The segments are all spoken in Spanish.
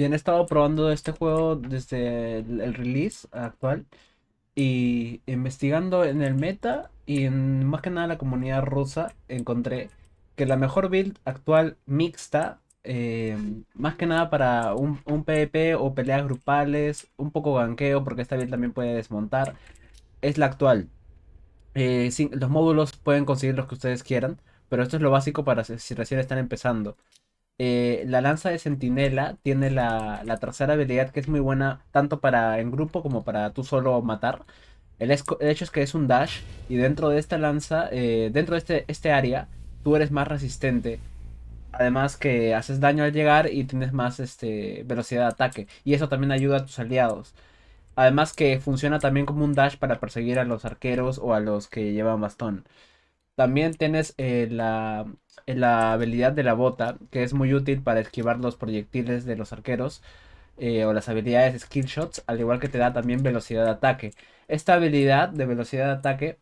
Bien, he estado probando este juego desde el release actual y investigando en el meta y en más que nada la comunidad rusa, encontré que la mejor build actual mixta, más que nada para un PvP o peleas grupales, un poco ganqueo, porque esta build también puede desmontar, es la actual. Sí, los módulos pueden conseguir los que ustedes quieran, pero esto es lo básico para si recién están empezando. La lanza de centinela tiene la tercera habilidad que es muy buena tanto para en grupo como para tú solo matar. El hecho es que es un dash y dentro de esta lanza, dentro de este área, tú eres más resistente. Además que haces daño al llegar y tienes más velocidad de ataque. Y eso también ayuda a tus aliados. Además que funciona también como un dash para perseguir a los arqueros o a los que llevan bastón. También tienes la habilidad de la bota, que es muy útil para esquivar los proyectiles de los arqueros, o las habilidades skill shots, al igual que te da también velocidad de ataque. Esta habilidad de velocidad de ataque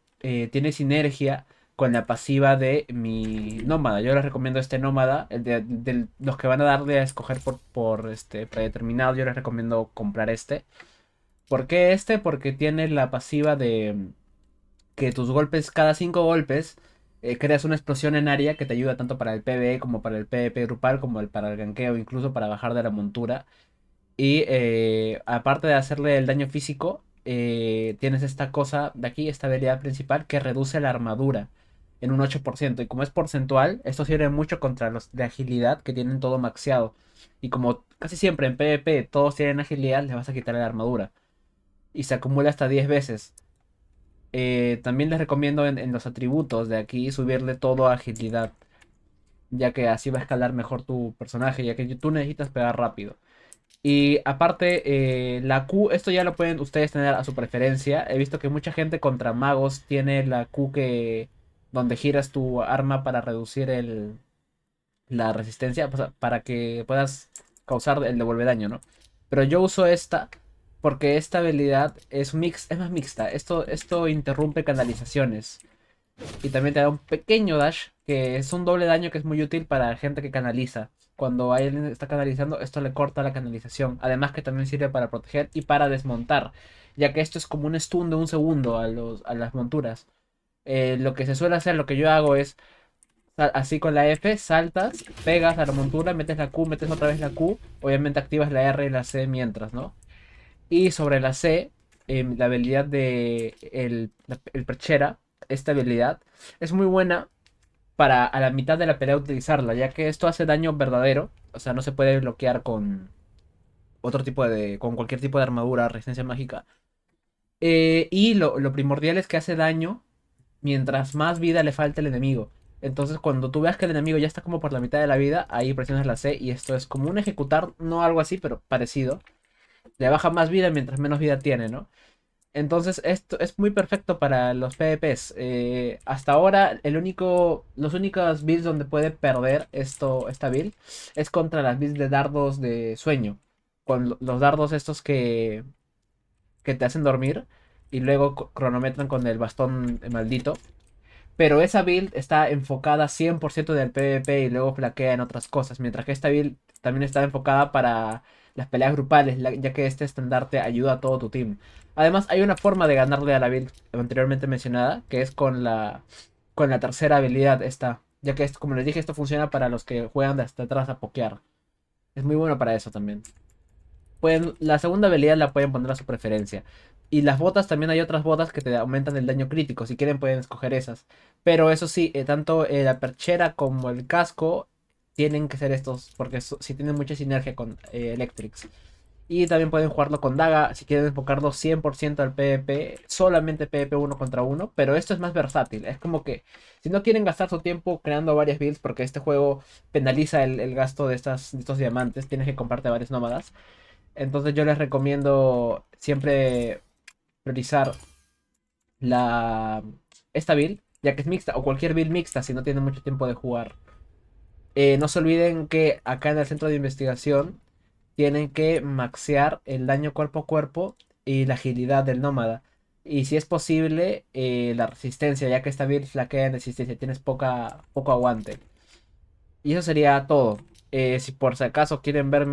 tiene sinergia con la pasiva de mi nómada. Yo les recomiendo este nómada, de los que van a darle a escoger por predeterminado, yo les recomiendo comprar este. ¿Por qué este? Porque tiene la pasiva de que tus golpes, cada 5 golpes, creas una explosión en área que te ayuda tanto para el PvE como para el PvP grupal, como para el ganqueo, incluso para bajar de la montura. Y aparte de hacerle el daño físico, tienes esta cosa de aquí, esta habilidad principal que reduce la armadura en un 8%. Y como es porcentual, esto sirve mucho contra los de agilidad que tienen todo maxeado. Y como casi siempre en PvP todos tienen agilidad, les vas a quitar la armadura. Y se acumula hasta 10 veces. También les recomiendo en los atributos de aquí subirle todo a agilidad, ya que así va a escalar mejor tu personaje, ya que tú necesitas pegar rápido. Y aparte, la Q, esto ya lo pueden ustedes tener a su preferencia. He visto que mucha gente contra magos tiene la Q que donde giras tu arma para reducir la resistencia, o sea, para que puedas causar el devuelve daño, ¿no? Pero yo uso esta porque esta habilidad es más mixta. Esto interrumpe canalizaciones. Y también te da un pequeño dash, que es un doble daño que es muy útil para gente que canaliza. Cuando alguien está canalizando, esto le corta la canalización. Además que también sirve para proteger y para desmontar. Ya que esto es como un stun de un segundo a las monturas. Lo que se suele hacer, lo que yo hago es, así con la F, saltas, pegas a la montura, metes la Q, metes otra vez la Q. Obviamente activas la R y la C mientras, ¿no? Y sobre la C, la habilidad de el perchera, esta habilidad, es muy buena para a la mitad de la pelea utilizarla, ya que esto hace daño verdadero, o sea, no se puede bloquear con con cualquier tipo de armadura, resistencia mágica. Y lo primordial es que hace daño mientras más vida le falta al enemigo. Entonces, cuando tú veas que el enemigo ya está como por la mitad de la vida, ahí presionas la C y esto es como un ejecutar, no algo así, pero parecido. Le baja más vida mientras menos vida tiene, ¿no? Entonces, esto es muy perfecto para los PvPs. Hasta ahora, los únicos builds donde puede perder esta build es contra las builds de dardos de sueño. Con los dardos estos que te hacen dormir y luego cronometran con el bastón maldito. Pero esa build está enfocada 100% del PvP y luego flaquea en otras cosas. Mientras que esta build también está enfocada para las peleas grupales, ya que este estandarte ayuda a todo tu team. Además, hay una forma de ganarle a la build anteriormente mencionada, que es con la tercera habilidad esta. Ya que, como les dije, esto funciona para los que juegan de hasta atrás a pokear. Es muy bueno para eso también. La segunda habilidad la pueden poner a su preferencia. Y las botas, también hay otras botas que te aumentan el daño crítico. Si quieren pueden escoger esas. Pero eso sí, tanto la perchera como el casco tienen que ser estos. Porque si tienen mucha sinergia con Electrics. Y también pueden jugarlo con Daga. Si quieren enfocarlo 100% al PvP. Solamente PvP uno contra uno. Pero esto es más versátil. Es como que si no quieren gastar su tiempo creando varias builds. Porque este juego penaliza el gasto de estos diamantes. Tienes que comprarte varios nómadas. Entonces yo les recomiendo siempre priorizar la esta build, ya que es mixta, o cualquier build mixta si no tienen mucho tiempo de jugar. No se olviden que acá en el centro de investigación tienen que maxear el daño cuerpo a cuerpo y la agilidad del nómada. Y si es posible, la resistencia, ya que esta build flaquea en resistencia, tienes poco aguante. Y eso sería todo. Si por si acaso quieren ver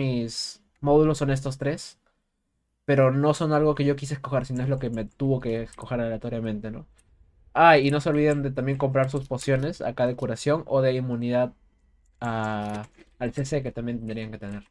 módulos son estos tres, pero no son algo que yo quise escoger, sino es lo que me tuvo que escoger aleatoriamente, ¿no? Ah, y no se olviden de también comprar sus pociones acá de curación o de inmunidad a, al CC que también tendrían que tener.